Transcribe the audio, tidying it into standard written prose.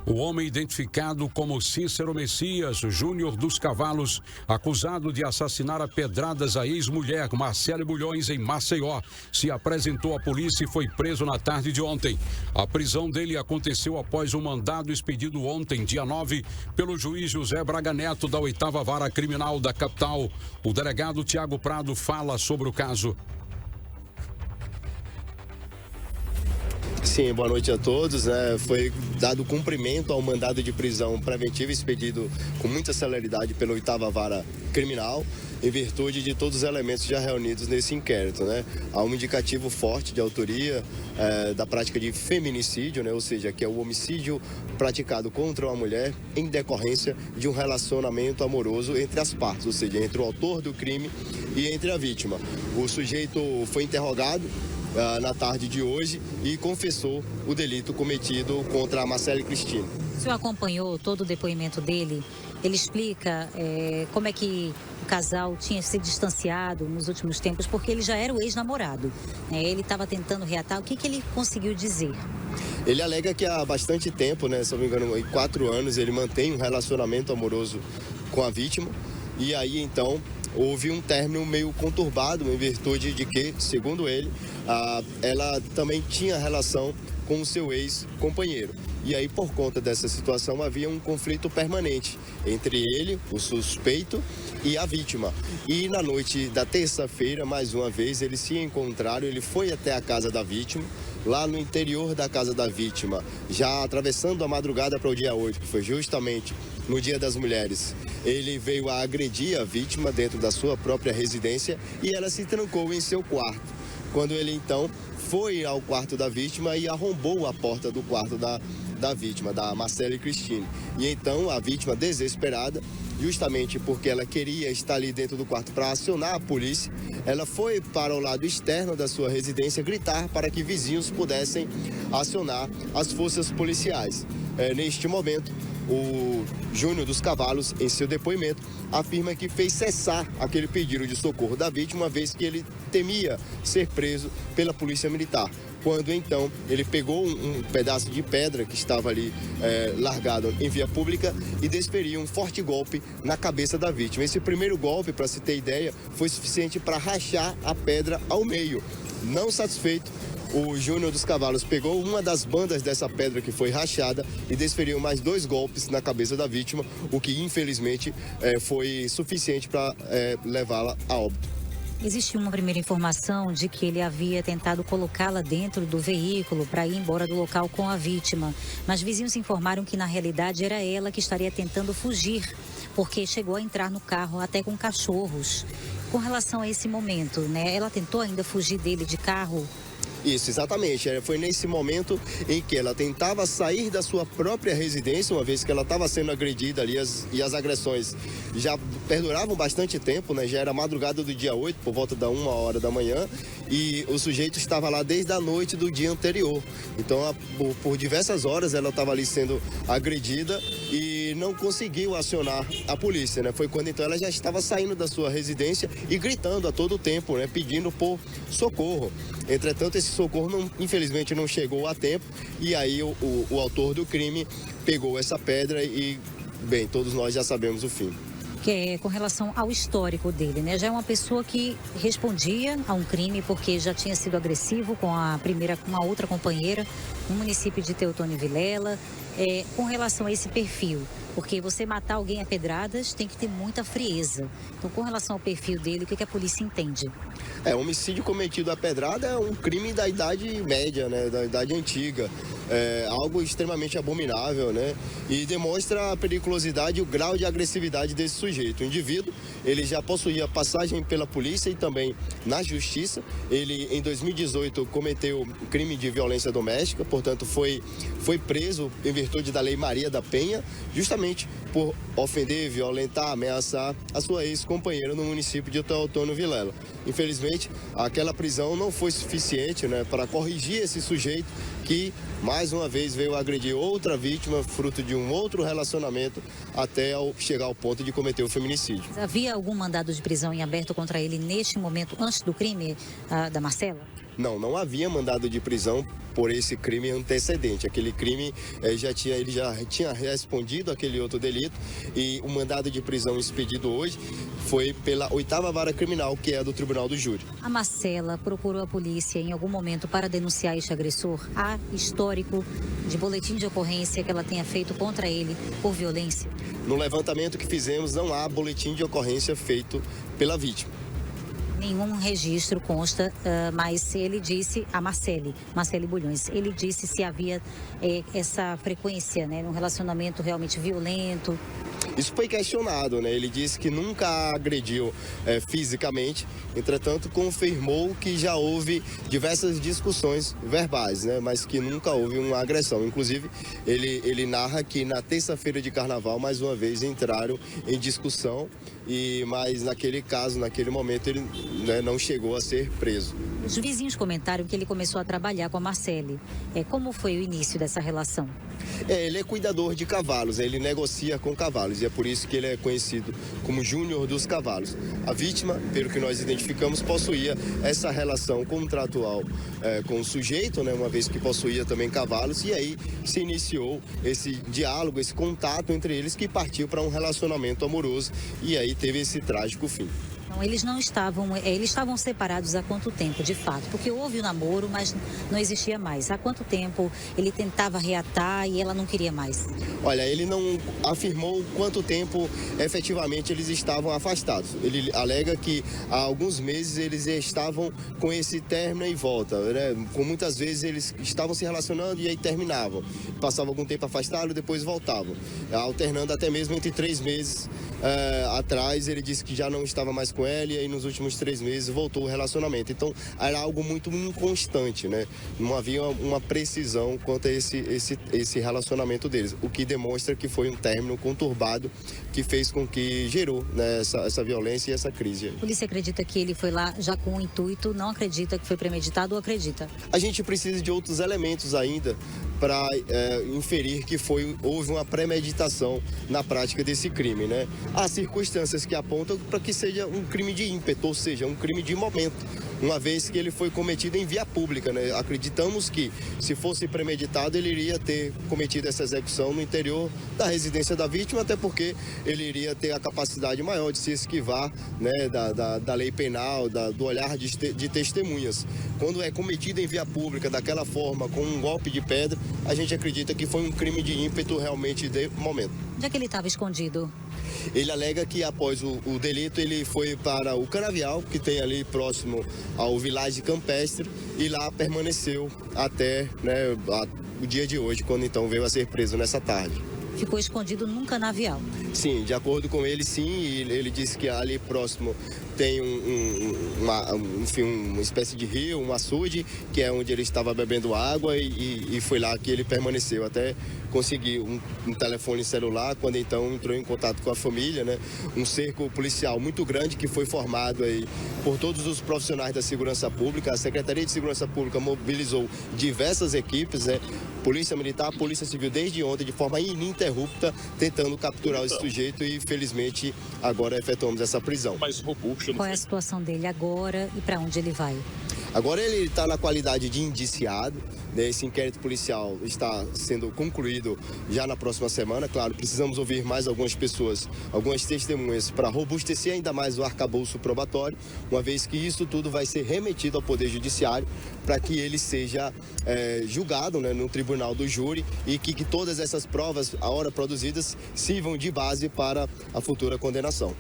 O homem identificado como Cícero Messias Júnior dos Cavalos, acusado de assassinar a pedradas a ex-mulher Marcele Bulhões em Maceió, se apresentou à polícia e foi preso na tarde de ontem. A prisão dele aconteceu após um mandado expedido ontem, dia 9, pelo juiz José Braga Neto da 8ª Vara Criminal da capital. O delegado Tiago Prado fala sobre o caso. Sim, boa noite a todos. Foi dado cumprimento ao mandado de prisão preventiva expedido com muita celeridade pela 8ª Vara Criminal, em virtude de todos os elementos já reunidos nesse inquérito. Há um indicativo forte de autoria da prática de feminicídio, ou seja, que é o homicídio praticado contra uma mulher em decorrência de um relacionamento amoroso entre as partes, ou seja, entre o autor do crime e entre a vítima. O sujeito foi interrogado na tarde de hoje e confessou o delito cometido contra a Marcele Cristina. O senhor acompanhou todo o depoimento dele? Ele explica como é que o casal tinha se distanciado nos últimos tempos, porque ele já era o ex-namorado. Ele estava tentando reatar. O que ele conseguiu dizer? Ele alega que há bastante tempo, se não me engano, em 4 anos, ele mantém um relacionamento amoroso com a vítima. E aí, então, houve um término meio conturbado em virtude de que, segundo ele, ela também tinha relação com o seu ex-companheiro. E aí, por conta dessa situação, havia um conflito permanente entre ele, o suspeito, e a vítima. E na noite da terça-feira, mais uma vez, eles se encontraram, ele foi até a casa da vítima, lá no interior da casa da vítima, já atravessando a madrugada para o dia 8, que foi justamente no Dia das Mulheres. Ele veio a agredir a vítima dentro da sua própria residência e ela se trancou em seu quarto. Quando ele, então, foi ao quarto da vítima e arrombou a porta do quarto da vítima, da Marcele Cristina. E então a vítima, desesperada, justamente porque ela queria estar ali dentro do quarto para acionar a polícia, ela foi para o lado externo da sua residência gritar para que vizinhos pudessem acionar as forças policiais. Neste momento, o Júnior dos Cavalos, em seu depoimento, afirma que fez cessar aquele pedido de socorro da vítima, uma vez que ele temia ser preso pela polícia militar. Quando então ele pegou um pedaço de pedra que estava ali largado em via pública e desferiu um forte golpe na cabeça da vítima. Esse primeiro golpe, para se ter ideia, foi suficiente para rachar a pedra ao meio. Não satisfeito, o Júnior dos Cavalos pegou uma das bandas dessa pedra que foi rachada e desferiu mais 2 golpes na cabeça da vítima, o que infelizmente foi suficiente para levá-la a óbito. Existe uma primeira informação de que ele havia tentado colocá-la dentro do veículo para ir embora do local com a vítima, mas vizinhos informaram que na realidade era ela que estaria tentando fugir, porque chegou a entrar no carro até com cachorros. Com relação a esse momento, ela tentou ainda fugir dele de carro? Isso, exatamente. Foi nesse momento em que ela tentava sair da sua própria residência, uma vez que ela estava sendo agredida ali e as agressões já perduravam bastante tempo, já era madrugada do dia 8, por volta da 1h da manhã, e o sujeito estava lá desde a noite do dia anterior. Então, por diversas horas ela estava ali sendo agredida e não conseguiu acionar a polícia, Foi quando então ela já estava saindo da sua residência e gritando a todo tempo, pedindo por socorro. Entretanto, esse socorro, infelizmente, não chegou a tempo e aí o autor do crime pegou essa pedra e, bem, todos nós já sabemos o fim. Que é com relação ao histórico dele, Já é uma pessoa que respondia a um crime porque já tinha sido agressivo com a outra companheira no município de Teotônio Vilela. Com relação a esse perfil, porque você matar alguém a pedradas tem que ter muita frieza. Então, com relação ao perfil dele, o que a polícia entende? O homicídio cometido a pedrada é um crime da idade média, da idade antiga. Algo extremamente abominável, E demonstra a periculosidade e o grau de agressividade desse sujeito. O indivíduo, ele já possuía passagem pela polícia e também na justiça. Ele, em 2018, cometeu crime de violência doméstica, portanto, foi preso em virtude da Lei Maria da Penha, justamente por ofender, violentar, ameaçar a sua ex-companheira no município de Teotônio Vilela. Infelizmente, aquela prisão não foi suficiente, para corrigir esse sujeito que, mais uma vez, veio agredir outra vítima, fruto de um outro relacionamento, até chegar ao ponto de cometer o feminicídio. Havia algum mandado de prisão em aberto contra ele neste momento, antes do crime da Marcela? Não havia mandado de prisão por esse crime antecedente. Aquele crime ele já tinha respondido aquele outro delito e o mandado de prisão expedido hoje foi pela 8ª Vara Criminal, que é a do Tribunal do Júri. A Marcela procurou a polícia em algum momento para denunciar este agressor? Há histórico de boletim de ocorrência que ela tenha feito contra ele por violência? No levantamento que fizemos, não há boletim de ocorrência feito pela vítima. Nenhum registro consta, mas ele disse, a Marcele Bulhões, ele disse se havia essa frequência, né, num relacionamento realmente violento. Isso foi questionado, né? Ele disse que nunca a agrediu fisicamente, entretanto confirmou que já houve diversas discussões verbais, né? Mas que nunca houve uma agressão. Inclusive, ele narra que na terça-feira de carnaval, mais uma vez, entraram em discussão, mas naquele caso, naquele momento, ele, né, não chegou a ser preso. Os vizinhos comentaram que ele começou a trabalhar com a Marcele. Como foi o início dessa relação? Ele é cuidador de cavalos, ele negocia com cavalos e é por isso que ele é conhecido como Júnior dos Cavalos. A vítima, pelo que nós identificamos, possuía essa relação contratual com o sujeito, né, uma vez que possuía também cavalos, e aí se iniciou esse diálogo, esse contato entre eles que partiu para um relacionamento amoroso e aí teve esse trágico fim. Então, eles estavam separados há quanto tempo, de fato? Porque houve o namoro, mas não existia mais. Há quanto tempo ele tentava reatar e ela não queria mais? Olha, ele não afirmou quanto tempo efetivamente eles estavam afastados. Ele alega que há alguns meses eles estavam com esse término e volta, né? Com muitas vezes eles estavam se relacionando e aí terminavam. Passavam algum tempo afastados e depois voltavam. Alternando até mesmo entre 3 meses atrás, ele disse que já não estava mais com ela e aí nos últimos 3 meses voltou o relacionamento. Então era algo muito inconstante, né? Não havia uma precisão quanto a esse relacionamento deles, o que demonstra que foi um término conturbado que fez com que gerou, né, essa violência e essa crise. A polícia acredita que ele foi lá já com o intuito, não acredita que foi premeditado ou acredita? A gente precisa de outros elementos ainda para inferir que houve uma premeditação na prática desse crime, né? Há circunstâncias que apontam para que seja um crime de ímpeto, ou seja, um crime de momento, uma vez que ele foi cometido em via pública, né? Acreditamos que, se fosse premeditado, ele iria ter cometido essa execução no interior da residência da vítima, até porque ele iria ter a capacidade maior de se esquivar, né, da lei penal, do olhar de testemunhas. Quando é cometido em via pública, daquela forma, com um golpe de pedra, a gente acredita que foi um crime de ímpeto realmente de momento. Onde é que ele estava escondido? Ele alega que após o delito ele foi para o Canavial, que tem ali próximo ao Village Campestre, e lá permaneceu até, né, o dia de hoje, quando então veio a ser preso nessa tarde. Ficou escondido num canavial? Sim, de acordo com ele, sim. E ele disse que ali próximo tem uma espécie de rio, um açude, que é onde ele estava bebendo água e foi lá que ele permaneceu até conseguir um telefone celular, quando então entrou em contato com a família, né? Um cerco policial muito grande que foi formado aí por todos os profissionais da segurança pública. A Secretaria de Segurança Pública mobilizou diversas equipes, né? Polícia Militar, Polícia Civil desde ontem, de forma ininterrupta, tentando capturar esse sujeito e, felizmente, agora efetuamos essa prisão. Mais robusto. Qual é a situação dele agora e para onde ele vai? Agora ele está na qualidade de indiciado, né? Esse inquérito policial está sendo concluído já na próxima semana. Claro, precisamos ouvir mais algumas pessoas, algumas testemunhas, para robustecer ainda mais o arcabouço probatório, uma vez que isso tudo vai ser remetido ao Poder Judiciário para que ele seja julgado, né, no Tribunal do Júri, e que todas essas provas, a hora produzidas, sirvam de base para a futura condenação.